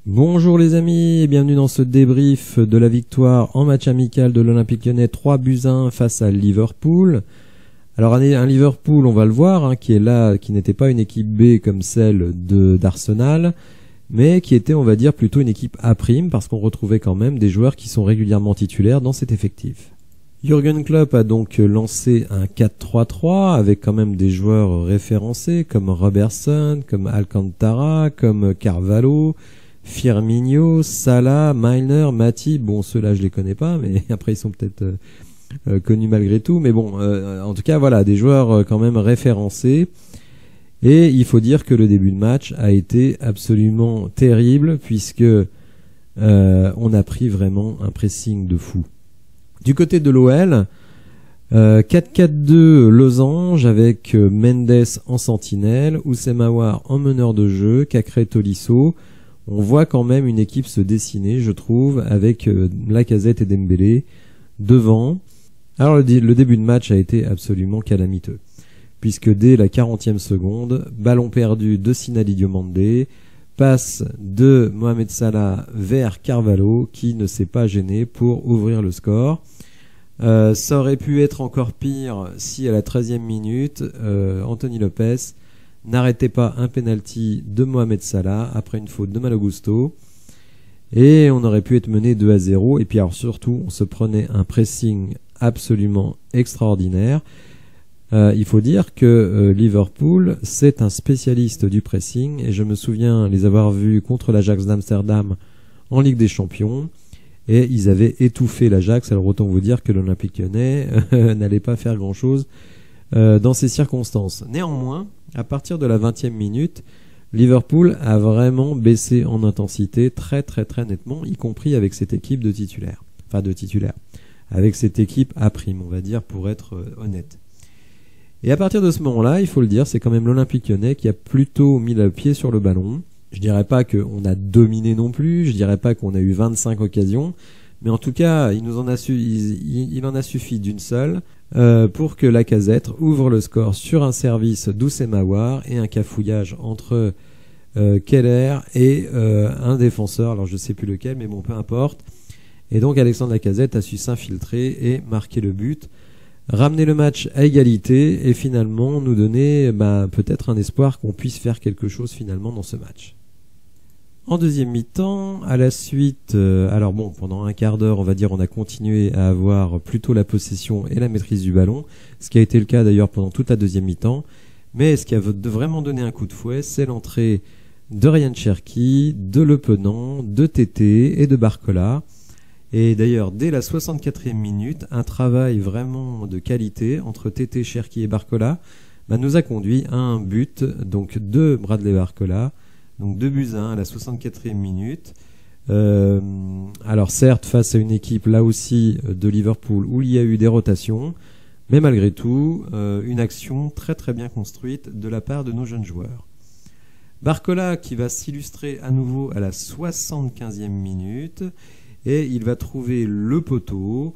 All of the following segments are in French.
Bonjour les amis et bienvenue dans ce débrief de la victoire en match amical de l'Olympique Lyonnais 3-1 face à Liverpool. Alors un Liverpool, on va le voir, qui est là, qui n'était pas une équipe B comme celle d'Arsenal, mais qui était, on va dire, plutôt une équipe A' parce qu'on retrouvait quand même des joueurs qui sont régulièrement titulaires dans cet effectif. Jürgen Klopp a donc lancé un 4-3-3 avec quand même des joueurs référencés comme Robertson, comme Alcantara, comme Carvalho, Firmino, Salah, Milner, Matip. Bon, ceux-là je les connais pas, mais après ils sont peut-être connus malgré tout. Mais bon, en tout cas voilà, des joueurs quand même référencés. Et il faut dire que le début de match a été absolument terrible puisque on a pris vraiment un pressing de fou. Du côté de l'OL, 4-4-2 losange avec Mendes en sentinelle, Houssem Aouar en meneur de jeu, Cacré Tolisso. On voit quand même une équipe se dessiner, je trouve, avec Lacazette et Dembélé devant. Alors le début de match a été absolument calamiteux, puisque dès la 40e seconde, ballon perdu de Sinali Diomandé, passe de Mohamed Salah vers Carvalho, qui ne s'est pas gêné pour ouvrir le score. Ça aurait pu être encore pire si à la 13e minute, Anthony Lopez n'arrêtait pas un penalty de Mohamed Salah après une faute de Malo Gusto. Et on aurait pu être mené 2-0. Et puis alors surtout, on se prenait un pressing absolument extraordinaire. Il faut dire que Liverpool, c'est un spécialiste du pressing. Et je me souviens les avoir vus contre l'Ajax d'Amsterdam en Ligue des Champions. Et ils avaient étouffé l'Ajax. Alors autant vous dire que l'Olympique Lyonnais n'allait pas faire grand-chose dans ces circonstances. Néanmoins, à partir de la 20e minute, Liverpool a vraiment baissé en intensité très nettement, y compris avec cette équipe de titulaires. Enfin de titulaires. Avec cette équipe A', on va dire, pour être honnête. Et à partir de ce moment-là, il faut le dire, c'est quand même l'Olympique Lyonnais qui a plutôt mis le pied sur le ballon. Je dirais pas qu'on a dominé non plus, je dirais pas qu'on a eu 25 occasions, mais en tout cas, il en a suffi d'une seule pour que Lacazette ouvre le score sur un service d'Houssem Aouar et un cafouillage entre Keller et un défenseur, alors je sais plus lequel, mais bon, peu importe. Et donc Alexandre Lacazette a su s'infiltrer et marquer le but, ramener le match à égalité et finalement nous donner peut-être un espoir qu'on puisse faire quelque chose finalement dans ce match. En deuxième mi-temps, à la suite, alors bon, pendant un quart d'heure, on va dire, on a continué à avoir plutôt la possession et la maîtrise du ballon, ce qui a été le cas d'ailleurs pendant toute la deuxième mi-temps. Mais ce qui a vraiment donné un coup de fouet, c'est l'entrée de Ryan Cherki, de Le Penant, de Tété et de Barcola. Et d'ailleurs, dès la 64e minute, un travail vraiment de qualité entre Tété, Cherki et Barcola nous a conduit à un but donc de Bradley Barcola. Donc 2-1 à la 64e minute. Alors certes, face à une équipe là aussi de Liverpool où il y a eu des rotations, mais malgré tout, une action très bien construite de la part de nos jeunes joueurs. Barcola qui va s'illustrer à nouveau à la 75e minute et il va trouver le poteau.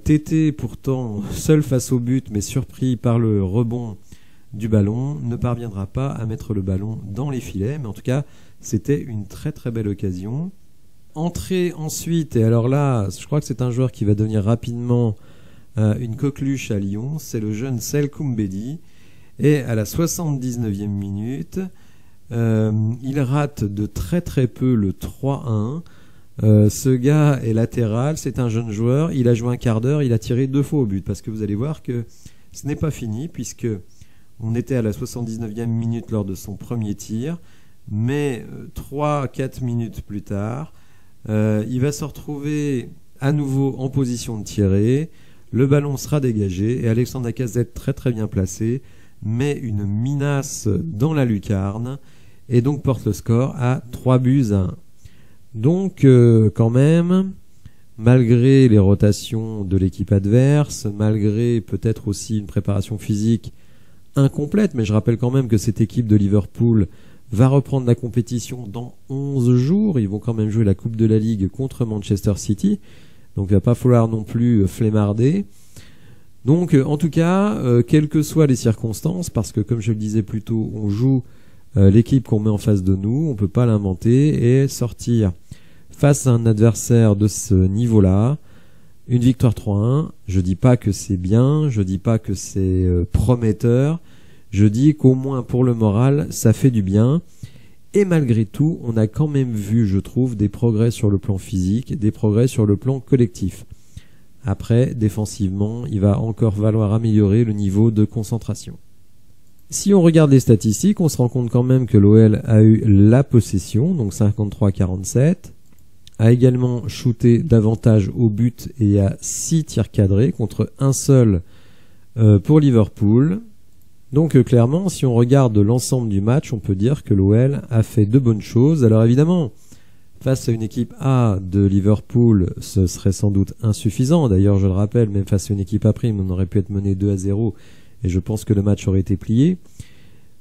Tété pourtant seul face au but mais surpris par le rebond du ballon, ne parviendra pas à mettre le ballon dans les filets, mais en tout cas c'était une très belle occasion. Entrée ensuite, et alors là je crois que c'est un joueur qui va devenir rapidement une coqueluche à Lyon, c'est le jeune Sel Koumbedi, et à la 79e minute il rate de très peu le 3-1. Ce gars est latéral, c'est un jeune joueur, il a joué un quart d'heure, il a tiré 2 fois au but, parce que vous allez voir que ce n'est pas fini, puisque on était à la 79e minute lors de son premier tir, mais 3-4 minutes plus tard, il va se retrouver à nouveau en position de tirer, le ballon sera dégagé et Alexandre Lacazette très bien placé met une minace dans la lucarne et donc porte le score à 3-1. Donc quand même, malgré les rotations de l'équipe adverse, malgré peut-être aussi une préparation physique incomplète, mais je rappelle quand même que cette équipe de Liverpool va reprendre la compétition dans 11 jours. Ils vont quand même jouer la Coupe de la Ligue contre Manchester City. Donc il va pas falloir non plus flemmarder. Donc en tout cas, quelles que soient les circonstances, parce que comme je le disais plus tôt, on joue l'équipe qu'on met en face de nous, on peut pas l'inventer et sortir face à un adversaire de ce niveau-là, une victoire 3-1. Je dis pas que c'est bien, je dis pas que c'est prometteur, je dis qu'au moins pour le moral, ça fait du bien. Et malgré tout, on a quand même vu, je trouve, des progrès sur le plan physique, des progrès sur le plan collectif. Après, défensivement, il va encore falloir améliorer le niveau de concentration. Si on regarde les statistiques, on se rend compte quand même que l'OL a eu la possession, donc 53-47, a également shooté davantage au but et à 6 tirs cadrés contre un seul pour Liverpool. Donc clairement, si on regarde l'ensemble du match, on peut dire que l'OL a fait de bonnes choses. Alors évidemment, face à une équipe A de Liverpool, ce serait sans doute insuffisant. D'ailleurs, je le rappelle, même face à une équipe A prime, on aurait pu être mené 2-0 et je pense que le match aurait été plié.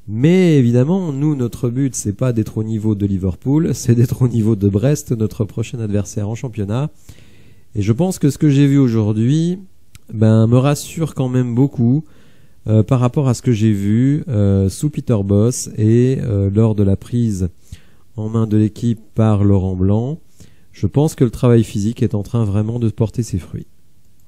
Mais évidemment, nous, notre but, c'est pas d'être au niveau de Liverpool, c'est d'être au niveau de Brest, notre prochain adversaire en championnat. Et je pense que ce que j'ai vu aujourd'hui, me rassure quand même beaucoup par rapport à ce que j'ai vu sous Peter Bosz et lors de la prise en main de l'équipe par Laurent Blanc. Je pense que le travail physique est en train vraiment de porter ses fruits.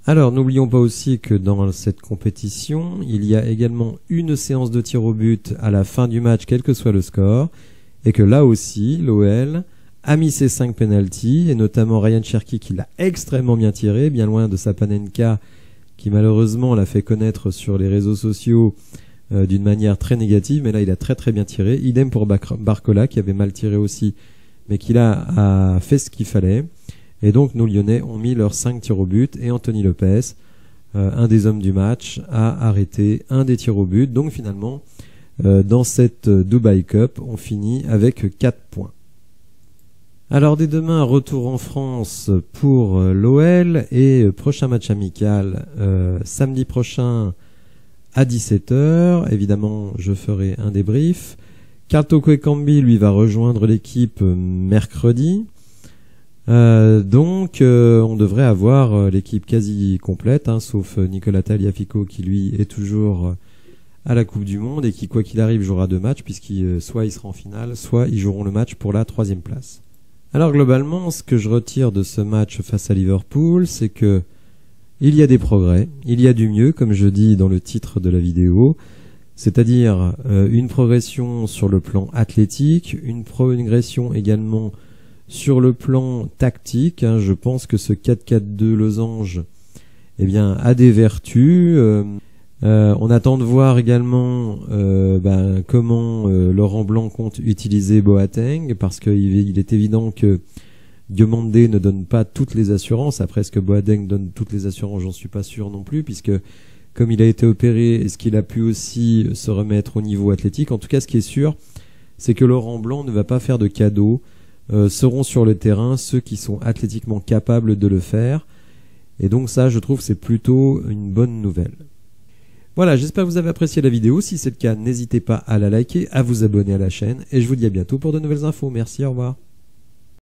Alors, n'oublions pas aussi que dans cette compétition, il y a également une séance de tir au but à la fin du match, quel que soit le score, et que là aussi, l'OL a mis ses 5 pénaltys, et notamment Ryan Cherki qui l'a extrêmement bien tiré, bien loin de sa Panenka, qui malheureusement l'a fait connaître sur les réseaux sociaux d'une manière très négative, mais là il a très très bien tiré. Idem pour Barcola qui avait mal tiré aussi, mais qui là a fait ce qu'il fallait. Et donc nos Lyonnais ont mis leurs 5 tirs au but et Anthony Lopez, un des hommes du match, a arrêté un des tirs au but. Donc finalement, dans cette Dubai Cup, on finit avec 4 points. Alors dès demain, retour en France pour l'OL et prochain match amical samedi prochain à 17h. Évidemment, je ferai un débrief. Karl Toko Ekambi, lui, va rejoindre l'équipe mercredi. Donc on devrait avoir l'équipe quasi complète, sauf Nicolas Tagliafico qui lui est toujours à la Coupe du Monde et qui quoi qu'il arrive jouera 2 matchs puisqu'il soit il sera en finale, soit ils joueront le match pour la 3e place. Alors globalement, ce que je retire de ce match face à Liverpool, c'est que il y a des progrès, il y a du mieux, comme je dis dans le titre de la vidéo, c'est-à-dire une progression sur le plan athlétique, une progression également sur le plan tactique. Je pense que ce 4-4-2 losange a des vertus. On attend de voir également comment Laurent Blanc compte utiliser Boateng, parce qu'il est évident que Diomandé ne donne pas toutes les assurances. Après, est-ce que Boateng donne toutes les assurances? J'en suis pas sûr non plus, puisque comme il a été opéré, est-ce qu'il a pu aussi se remettre au niveau athlétique? En tout cas, ce qui est sûr, c'est que Laurent Blanc ne va pas faire de cadeaux. Seront sur le terrain ceux qui sont athlétiquement capables de le faire. Et donc ça, je trouve, c'est plutôt une bonne nouvelle. Voilà, j'espère que vous avez apprécié la vidéo. Si c'est le cas, n'hésitez pas à la liker, à vous abonner à la chaîne. Et je vous dis à bientôt pour de nouvelles infos. Merci, au revoir.